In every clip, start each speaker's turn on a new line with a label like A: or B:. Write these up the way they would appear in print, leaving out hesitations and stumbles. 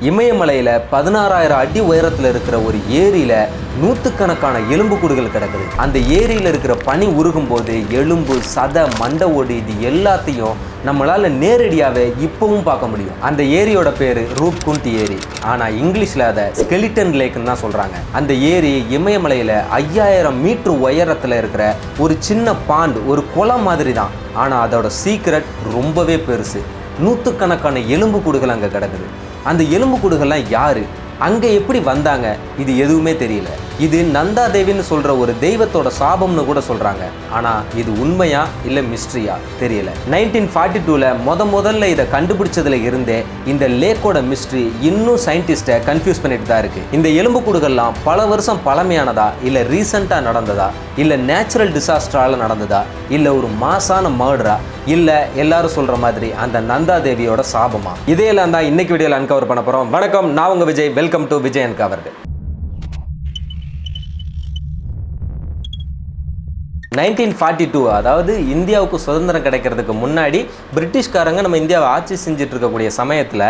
A: இமயமலையில் 16,000 அடி உயரத்தில் இருக்கிற ஒரு ஏரியில் நூற்றுக்கணக்கான எலும்பு கூடுகள் கிடக்குது. அந்த ஏரியில் இருக்கிற பனி உருகும் போது எலும்பு, சதை, மண்டை ஓடு இது எல்லாத்தையும் நம்மளால் நேரடியாகவே இப்பவும் பார்க்க முடியும். அந்த ஏரியோட பேர் ரூப்குண்ட் ஏரி. ஆனால் இங்கிலீஷில் அதை ஸ்கெலிட்டன் லேக்குன்னு தான் சொல்கிறாங்க. அந்த ஏரி இமயமலையில் 5000 மீட்டர் உயரத்தில் இருக்கிற ஒரு சின்ன பாண்ட், ஒரு குளம் மாதிரி தான். ஆனால் அதோட சீக்ரெட் ரொம்பவே பெருசு. நூற்றுக்கணக்கான எலும்பு கூடுகள் அங்கே கிடக்குது. அந்த எலும்பு கூடுகள்லாம் யாரு, அங்கே எப்படி வந்தாங்க, இது எதுவுமே தெரியல. இது நந்தா தேவின்னு சொல்கிற ஒரு தெய்வத்தோட சாபம்னு கூட சொல்கிறாங்க. ஆனால் இது உண்மையா இல்லை மிஸ்ட்ரியா தெரியல. 1942 முதல்ல இதை கண்டுபிடிச்சதுல இருந்தே இந்த லேக்கோட மிஸ்ட்ரி இன்னும் சயின்டிஸ்ட்டை கன்ஃபியூஸ் பண்ணிட்டு தான் இருக்குது. இந்த எலும்புக்கூடுகள்லாம் பல வருஷம் பழமையானதா, இல்லை ரீசெண்டாக நடந்ததா, இல்லை நேச்சுரல் டிசாஸ்டரால் நடந்ததா, இல்லை ஒரு மாசான மர்டரா, இல்லை எல்லாரும் சொல்கிற மாதிரி அந்த நந்தா தேவியோட சாபமா, இதையெல்லாம் தான் இன்னைக்கு வீடியோவில் அன்கவர் பண்ண போகிறோம். வணக்கம், நான் உங்கள் Vijay. Welcome to Vijay uncovered. 1942, அதாவது இந்தியாவுக்கு சுதந்திரம் கிடைக்கிறதுக்கு முன்னாடி பிரிட்டிஷ்காரங்க நம்ம இந்தியாவை ஆட்சி செஞ்சுட்டு இருக்கக்கூடிய சமயத்தில்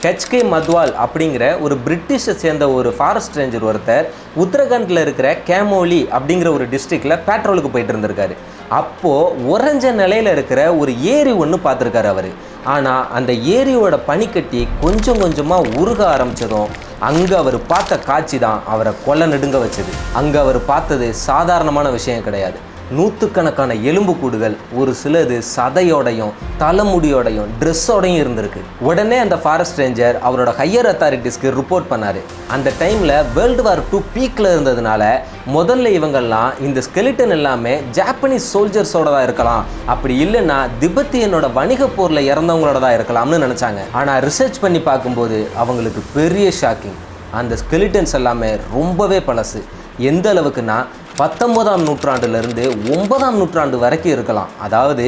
A: ஹெச்கே மத்வால் அப்படிங்கிற ஒரு பிரிட்டிஷை சேர்ந்த ஒரு ஃபாரஸ்ட் ரேஞ்சர் ஒருத்தர் உத்தரகாண்டில் இருக்கிற கேமோலி அப்படிங்கிற ஒரு டிஸ்ட்ரிக்டில் பேட்ரோலுக்கு போயிட்டு இருந்திருக்காரு. அப்போது உறைஞ்ச நிலையில் இருக்கிற ஒரு ஏரி ஒன்று பார்த்துருக்காரு அவர். ஆனால் அந்த ஏரியோட பனிக்கட்டி கொஞ்சம் கொஞ்சமாக உருக ஆரம்பித்ததும் அங்கே அவர் பார்த்த காட்சி தான் அவரை கொல்ல நடுங்க வச்சது. அங்கே அவர் பார்த்தது சாதாரணமான விஷயம் கிடையாது. நூற்றுக்கணக்கான எலும்பு கூடுகள், ஒரு சிலது சதையோடையும் தலைமுடியோடையும் ட்ரெஸ்ஸோடையும் இருந்திருக்கு. உடனே அந்த ஃபாரஸ்ட் ரேஞ்சர் அவரோட ஹையர் அத்தாரிட்டிஸ்க்கு ரிப்போர்ட் பண்ணார். அந்த டைமில் வேர்ல்டு வார் 2 பீக்கில் இருந்ததுனால முதல்ல இவங்கெல்லாம் இந்த ஸ்கெலிட்டன் எல்லாமே ஜாப்பனீஸ் சோல்ஜர்ஸோட தான் இருக்கலாம், அப்படி இல்லைன்னா திபெத்தியனோட வணிக போரில் இறந்தவங்களோட தான் இருக்கலாம்னு நினச்சாங்க. ஆனால் ரிசர்ச் பண்ணி பார்க்கும்போது அவங்களுக்கு பெரிய ஷாக்கிங். அந்த ஸ்கெலிட்டன்ஸ் எல்லாமே ரொம்பவே பழசு. எந்த அளவுக்குன்னா 19ஆம் நூற்றாண்டுலேருந்து 9ஆம் நூற்றாண்டு வரைக்கும் இருக்கலாம். அதாவது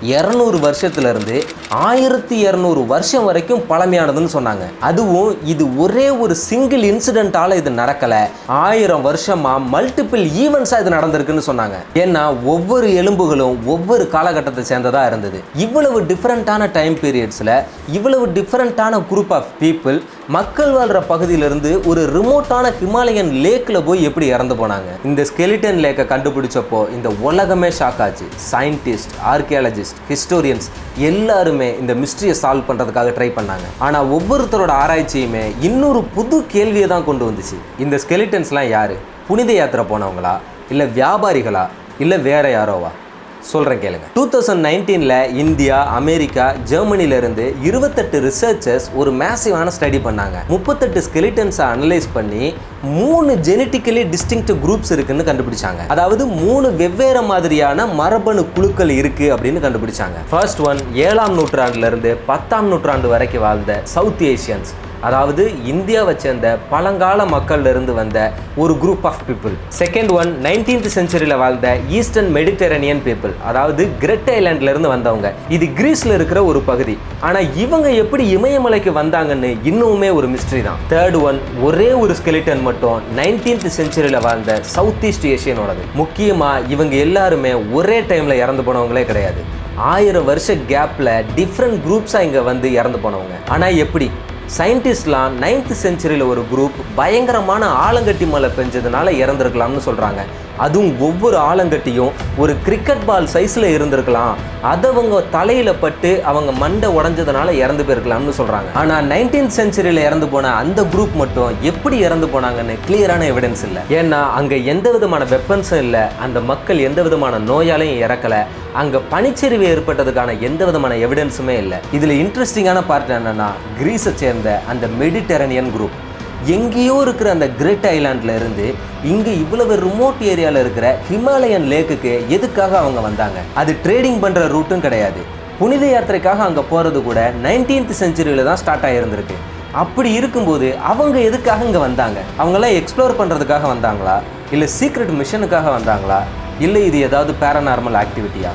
A: 200 வருஷத்துலேருந்து 1200 வருஷம் வரைக்கும் பழமையானதுன்னு சொன்னாங்க. அதுவும் இது ஒரே ஒரு சிங்கிள் இன்சிடென்ட்டால் இது நடக்கலை, 1000 வருஷமாக மல்டிபிள் ஈவெண்ட்ஸாக இது நடந்திருக்குன்னு சொன்னாங்க. ஏன்னா ஒவ்வொரு எலும்புகளும் ஒவ்வொரு காலகட்டத்தை சேர்ந்ததாக இருந்தது. இவ்வளவு டிஃப்ரெண்ட்டான டைம் பீரியட்ஸில் இவ்வளவு டிஃப்ரெண்ட்டான குரூப் ஆஃப் பீப்புள் மக்கள் வாழ்கிற பகுதியிலிருந்து ஒரு ரிமோட்டான ஹிமாலயன் லேக்கில் போய் எப்படி இறந்து போனாங்க. இந்த ஸ்கெலிட்டன் லேக்கை கண்டுபிடிச்சப்போ இந்த உலகமே ஷாக் ஆச்சு. சயின்டிஸ்ட், ஆர்கியாலஜிஸ்ட், ஹிஸ்டோரியன்ஸ் எல்லாருமே இந்த மிஸ்ட்ரியை சால்வ் பண்ணுறதுக்காக ட்ரை பண்ணாங்க. ஆனால் ஒவ்வொருத்தரோட ஆராய்ச்சியுமே இன்னொரு புது கேள்வியை தான் கொண்டு வந்துச்சு. இந்த ஸ்கெலிட்டன்ஸ்லாம் யார்? புனித யாத்திரை போனவங்களா, இல்லை வியாபாரிகளா, இல்லை வேற யாரோவா? சொல்கிறேன் கேளுங்க. 2019 இந்தியா, அமெரிக்கா, ஜெர்மனியிலிருந்து 28 ரிசர்ச்சர்ஸ் ஒரு மேசிவான ஸ்டடி பண்ணாங்க. 38 ஸ்கெலிட்டன்ஸை அனலைஸ் பண்ணி 3 ஜெனட்டிக்கலி டிஸ்டிங்க்ட் குரூப்ஸ் இருக்குன்னு கண்டுபிடிச்சாங்க. அதாவது 3 வெவ்வேறு மாதிரியான மரபணு குழுக்கள் இருக்கு அப்படின்னு கண்டுபிடிச்சாங்க. ஃபர்ஸ்ட் ஒன் 7ஆம் நூற்றாண்டுலேருந்து 10ஆம் நூற்றாண்டு வரைக்கும் வாழ்ந்த சவுத் ஏஷியன்ஸ், அதாவது இந்தியாவை சேர்ந்த பழங்கால மக்கள்ல இருந்து வந்த ஒரு group of people. Second one 19th செஞ்சுரியில் வாழ்ந்த ஈஸ்டர்ன் மெடிட்டரேனியன் பீப்புள், அதாவது கிரெட் ஐலாண்ட்ல இருந்து வந்தவங்க. இது கிரீஸ்ல இருக்கிற ஒரு பகுதி. ஆனா இவங்க எப்படி இமயமலைக்கு வந்தாங்கன்னு இன்னுமே ஒரு மிஸ்ட்ரி தான். தேர்ட் ஒன் ஒரே ஒரு ஸ்கெலிட்டன் மட்டும் 19th செஞ்சுரியில் வாழ்ந்த சவுத் ஈஸ்ட் ஏஷியனோடது. முக்கியமா இவங்க எல்லாருமே ஒரே டைம்ல இறந்து போனவங்களே கிடையாது. 1000 வருஷ கேப்ல டிஃப்ரெண்ட் குரூப்ஸா இங்க வந்து இறந்து போனவங்க. ஆனா எப்படி? சயின்டிஸ்ட்லாம் 9th செஞ்சுரியில் ஒரு குரூப் பயங்கரமான ஆலங்கட்டி மழை பெஞ்சதுனால இறந்துருக்கலாம்னு சொல்கிறாங்க. அதுவும் ஒவ்வொரு ஆலங்கட்டியும் ஒரு கிரிக்கெட் பால் சைஸில் இருந்திருக்கலாம். அதை அவங்க தலையில் பட்டு அவங்க மண்டை உடஞ்சதுனால இறந்து போயிருக்கலாம்னு சொல்கிறாங்க. ஆனால் 19th செஞ்சுரியில் இறந்து போன அந்த குரூப் மட்டும் எப்படி இறந்து போனாங்கன்னு கிளியரான எவிடன்ஸ் இல்லை. ஏன்னா அங்கே எந்த விதமான வெப்பன்ஸும் இல்லை, அந்த மக்கள் எந்த விதமான நோயாலையும் இறக்கலை, அங்கே பனிச்சரிவு ஏற்பட்டதுக்கான எந்த விதமான எவிடன்ஸுமே இல்லை. இதில் இன்ட்ரெஸ்டிங்கான பார்ட் என்னன்னா, கிரீஸை சேர்ந்த அந்த மெடிட்டரேனியன் குரூப் எங்கேயோ இருக்கிற அந்த கிரேட் ஐலாண்டில் இருந்து இங்கே இவ்வளவு ரிமோட் ஏரியாவில் இருக்கிற ஹிமாலயன் லேக்குக்கு எதுக்காக அவங்க வந்தாங்க? அது ட்ரேடிங் பண்ணுற ரூட்டும் கிடையாது. புனித யாத்திரைக்காக அங்கே போகிறது கூட 19th செஞ்சுரியில் தான் ஸ்டார்ட் ஆகியிருந்திருக்கு. அப்படி இருக்கும்போது அவங்க எதுக்காக இங்கே வந்தாங்க? அவங்களாம் எக்ஸ்ப்ளோர் பண்ணுறதுக்காக வந்தாங்களா, இல்லை சீக்ரெட் மிஷனுக்காக வந்தாங்களா, இல்லை இது ஏதாவது பேரநார்மல் ஆக்டிவிட்டியா?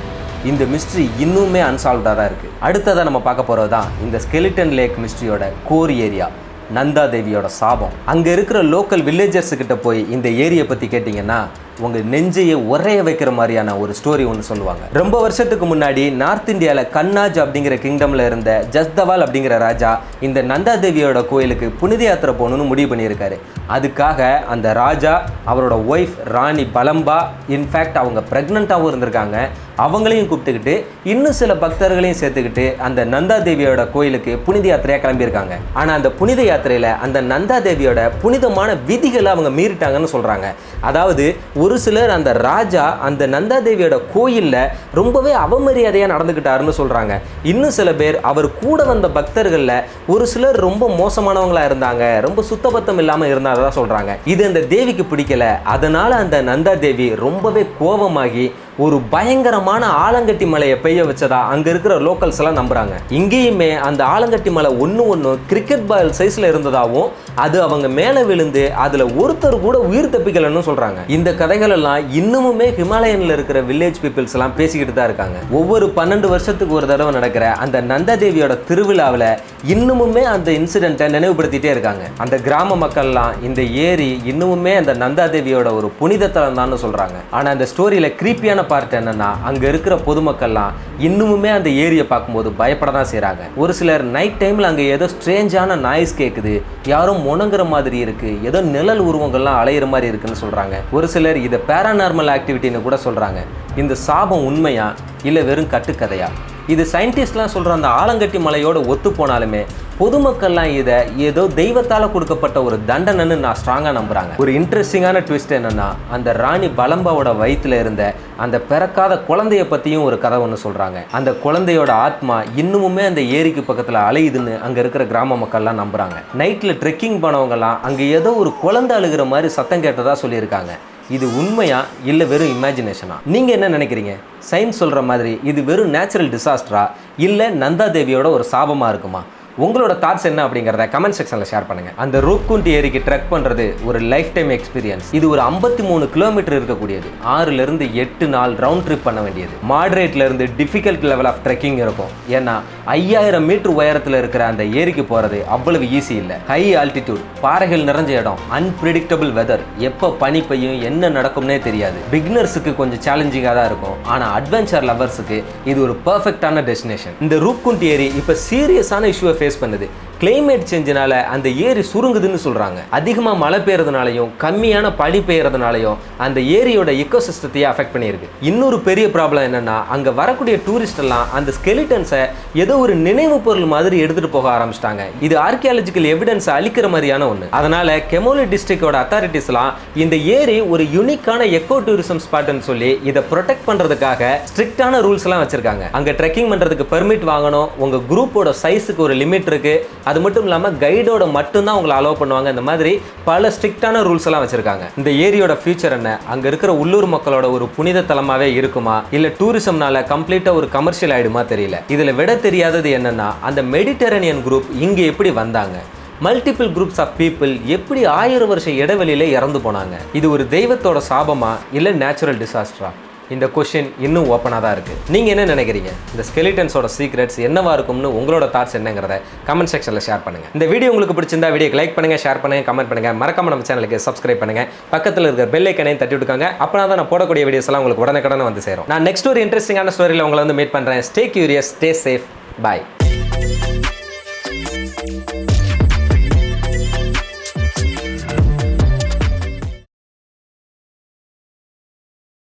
A: இந்த மிஸ்ட்ரி இன்னுமே அன்சால்வ்டாக தான் இருக்குது. அடுத்ததாக நம்ம பார்க்க போகிறது தான் இந்த ஸ்கெலிட்டன் லேக் மிஸ்ட்ரியோட கோர் ஏரியா, நந்தா தேவியோட சாபம். அங்கே இருக்கிற லோக்கல் வில்லேஜர்ஸுக்கிட்ட போய் இந்த ஏரியை பற்றி கேட்டிங்கன்னா உங்கள் நெஞ்சையை உரைய வைக்கிற மாதிரியான ஒரு ஸ்டோரி ஒன்று சொல்லுவாங்க. ரொம்ப வருஷத்துக்கு முன்னாடி நார்த் இந்தியாவில் கன்னாஜ் அப்படிங்கிற கிங்டமில் இருந்த ஜஸ்தவால் அப்படிங்கிற ராஜா இந்த நந்தா தேவியோட கோயிலுக்கு புனித யாத்திரை போகணுன்னு முடிவு பண்ணியிருக்காரு. அதுக்காக அந்த ராஜா அவரோட ஒய்ஃப் ராணி பலம்பா, இன்ஃபேக்ட் அவங்க ப்ரெக்னெண்ட்டாகவும் இருந்திருக்காங்க, அவங்களையும் கூப்பிட்டுக்கிட்டு இன்னும் சில பக்தர்களையும் சேர்த்துக்கிட்டு அந்த நந்தா தேவியோட கோயிலுக்கு புனித யாத்திரையாக கிளம்பியிருக்காங்க. ஆனால் அந்த புனித யாத்திரையில் அந்த நந்தா தேவியோட புனிதமான விதிகளை அவங்க மீறிட்டாங்கன்னு சொல்கிறாங்க. அதாவது ஒரு சிலர் அந்த ராஜா அந்த நந்தா தேவியோட கோயிலில் ரொம்பவே அவமரியாதையாக நடந்துக்கிட்டாருன்னு சொல்கிறாங்க. இன்னும் சில பேர் அவர் கூட வந்த பக்தர்களில் ஒரு சிலர் ரொம்ப மோசமானவங்களாக இருந்தாங்க, ரொம்ப சுத்தபத்தம் இல்லாமல் இருந்தாதான் சொல்கிறாங்க. இது அந்த தேவிக்கு பிடிக்கல. அதனால் அந்த நந்தா தேவி ரொம்பவே கோபமாகி ஒரு பயங்கரமான ஆலங்கட்டி மலையை பெய்ய வச்சதா அங்கே இருக்கிற லோக்கல்ஸ் எல்லாம் நம்புறாங்க. இங்கேயுமே அந்த ஆலங்கட்டி மலை ஒன்று கிரிக்கெட் பால் சைஸில் இருந்ததாகவும் அது அவங்க மேலே விழுந்து அதில் ஒருத்தர் கூட உயிர் தப்பிக்கலன்னு சொல்கிறாங்க. இந்த கதைகள் எல்லாம் இன்னுமுமே ஹிமாலயனில் இருக்கிற வில்லேஜ் பீப்புள்ஸ் எல்லாம் பேசிக்கிட்டு தான் இருக்காங்க. ஒவ்வொரு 12 வருஷத்துக்கு ஒரு தடவை நடக்கிற அந்த நந்தா தேவியோட திருவிழாவில் இன்னுமுமே அந்த இன்சிடென்ட்டை நினைவுபடுத்திட்டே இருக்காங்க. அந்த கிராம மக்கள்லாம் இந்த ஏரி இன்னுமுமே அந்த நந்தா தேவியோட ஒரு புனித தலம் தான் சொல்கிறாங்க. ஆனால் அந்த ஸ்டோரியில் கிரீப்பியான பார்ட் என்னன்னா, அங்க இருக்கிற பொதுமக்கள்லாம் இன்னுமுமே அந்த ஏரியை பார்க்கும்போது பயப்பட தான் செய்றாங்க. ஒரு சிலர் நைட் டைம்ல அங்க ஏதோ ஸ்ட்ரேஞ்சான நாய்ஸ் கேட்குது, யாரும் முணங்குற மாதிரி இருக்கு, ஏதோ நிழல் உருவங்கள்லாம் அலையிற மாதிரி இருக்குன்னு சொல்றாங்க. ஒரு சிலர் இதை பேராநார்மல் ஆக்டிவிட்டின்னு கூட சொல்றாங்க. இந்த சாபம் உண்மையா இல்லை வெறும் கட்டுக்கதையா? இது சயின்டிஸ்ட்லாம் சொல்கிற அந்த ஆலங்கட்டி மலையோட ஒத்து போனாலுமே பொதுமக்கள்லாம் இதை ஏதோ தெய்வத்தால் கொடுக்கப்பட்ட ஒரு தண்டனைன்னு நான் ஸ்ட்ராங்காக நம்புகிறாங்க. ஒரு இன்ட்ரெஸ்டிங்கான ட்விஸ்ட் என்னென்னா, அந்த ராணி பலம்பாவோட வயிற்றில் இருந்த அந்த பிறக்காத குழந்தைய பற்றியும் ஒரு கதை ஒன்று சொல்கிறாங்க. அந்த குழந்தையோட ஆத்மா இன்னுமுமே அந்த ஏரிக்கு பக்கத்தில் அலையுதுன்னு அங்கே இருக்கிற கிராம மக்கள்லாம் நம்புகிறாங்க. நைட்டில் ட்ரெக்கிங் போனவங்கலாம் அங்கே ஏதோ ஒரு குழந்தை அழுகிற மாதிரி சத்தம் கேட்டதாக சொல்லியிருக்காங்க. இது உண்மையா இல்லை வெறும் இமேஜினேஷனா? நீங்கள் என்ன நினைக்கிறீங்க? சயின்ஸ் சொல்கிற மாதிரி இது வெறும் நேச்சுரல் டிசாஸ்டரா இல்லை நந்தா தேவியோட ஒரு சாபமாக இருக்குமா? உங்களோட தாட்ஸ் என்ன அப்படிங்கிறத கமெண்ட் செக்ஷனில் ஷேர் பண்ணுங்கள். அந்த ரூப்குண்ட் ஏரிக்கு ட்ரெக் பண்ணுறது ஒரு லைஃப் டைம் எக்ஸ்பீரியன்ஸ். இது ஒரு 53 கிலோமீட்டர் இருக்கக்கூடியது. 6லேருந்து 8 நாள் ரவுண்ட் ட்ரிப் பண்ண வேண்டியது. மாடரேட்லேருந்து டிஃபிகல்ட் லெவல் ஆஃப் ட்ரெக்கிங் இருக்கும். ஏன்னா 5000 மீட்டர் உயரத்தில் இருக்கிற அந்த ஏரிக்கு போகிறது அவ்வளவு ஈஸி இல்லை. ஹை ஆல்டிடியூட், பாறைகள் நிறைஞ்ச இடம், அன்பிரிடிக்டபிள் வெதர், எப்போ பனி பெய்யும் என்ன நடக்கும்னே தெரியாது. பிகினர்ஸுக்கு கொஞ்சம் சேலஞ்சிங்காக தான் இருக்கும். ஆனால் அட்வென்ச்சர் லவர்ஸுக்கு இது ஒரு பர்ஃபெக்டான டெஸ்டினேஷன். இந்த ரூப்குண்ட் ஏரி இப்போ சீரியஸான இஷ்யூவை ஃபேஸ் பண்ணுது. கிளைமேட் சேஞ்சினால அந்த ஏரி சுருங்குதுன்னு சொல்றாங்க. அதிகமாக மழை பெய்யறதுனாலையும் கம்மியான பனி பெய்யறதுனாலையும் அந்த ஏரியோட எக்கோசிஸ்டத்தையே அஃபெக்ட் பண்ணியிருக்கு. இன்னொரு பெரிய ப்ராப்ளம் என்னன்னா, அங்க வரக்கூடிய டூரிஸ்ட் எல்லாம் அந்த ஸ்கெலிட்டன்ஸை ஏதோ ஒரு நினைவு பொருள் மாதிரி எடுத்துட்டு போக ஆரம்பிச்சிட்டாங்க. இது ஆர்கியாலஜிக்கல் எவிடன்ஸ் அளிக்கிற மாதிரியான ஒன்று. அதனால கெமோலி டிஸ்ட்ரிக்டோட அத்தாரிட்டிஸ் எல்லாம் இந்த ஏரி ஒரு யூனிக்கான எக்கோ டூரிசம் ஸ்பாட்னு சொல்லி இதை ப்ரொடெக்ட் பண்றதுக்காக ஸ்ட்ரிக்டான ரூல்ஸ் எல்லாம் வச்சிருக்காங்க. அங்க ட்ரெக்கிங் பண்றதுக்கு பெர்மிட் வாங்கணும், உங்க குரூப்போட சைஸுக்கு ஒரு லிமிட் இருக்கு, அது மட்டும் இல்லாமல் கைடோட மட்டும்தான் உங்களை அலோவ் பண்ணுவாங்க. இந்த மாதிரி பல ஸ்ட்ரிக்டான ரூல்ஸ் எல்லாம் வச்சிருக்காங்க. இந்த ஏரியோட ஃபியூச்சர் என்ன? அங்க இருக்கிற உள்ளூர் மக்களோட ஒரு புனித தலமாவே இருக்குமா இல்ல டூரிசம்னால கம்ப்ளீட்டா ஒரு கமர்ஷியல் ஆயிடுமா தெரியல. இதுல விட தெரியாதது என்னன்னா, அந்த மெடிட்டரேனியன் குரூப் இங்க எப்படி வந்தாங்க? மல்டிபிள் குரூப்ஸ் ஆஃப் பீப்புள் எப்படி 1000 வருஷ இடைவெளியில இறந்து போனாங்க? இது ஒரு தெய்வத்தோட சாபமா இல்ல நேச்சுரல் டிசாஸ்டரா? இந்த கொஸ்டின் இன்னும் ஓப்பனாக தான் இருக்குது. நீங்கள் என்ன நினைக்கிறீங்க? இந்த ஸ்கெலிட்டன்ஸோட சீக்ரெட்ஸ் என்னவா இருக்கும்னு உங்களோட தாட்ஸ் என்னங்கிறத கமெண்ட் செக்ஷனில் ஷேர் பண்ணுங்கள். இந்த வீடியோ உங்களுக்கு பிடிச்சிருந்தா வீடியோக்கு லைக் பண்ணுங்கள், ஷேர் பண்ணுங்கள், கமெண்ட் பண்ணுங்கள். மறக்காம நம்ம சேனலுக்கு சப்ஸ்கிரைப் பண்ணுங்கள். பக்கத்தில் இருக்கிற பெல் ஐக்கனையும் தட்டி விட்டுக்காங்க. அப்போ தான் நான் போடக்கூடிய வீடியோஸ் எல்லாம் உங்களுக்கு உடனே வந்து சேரும். நான் நெக்ஸ்ட் ஒரு இன்ட்ரெஸ்டிங்கான ஸ்டோரியில் உங்களை வந்து மீட் பண்ணுறேன். ஸ்டே கியூரியஸ், ஸ்டே சேஃப், பாய்.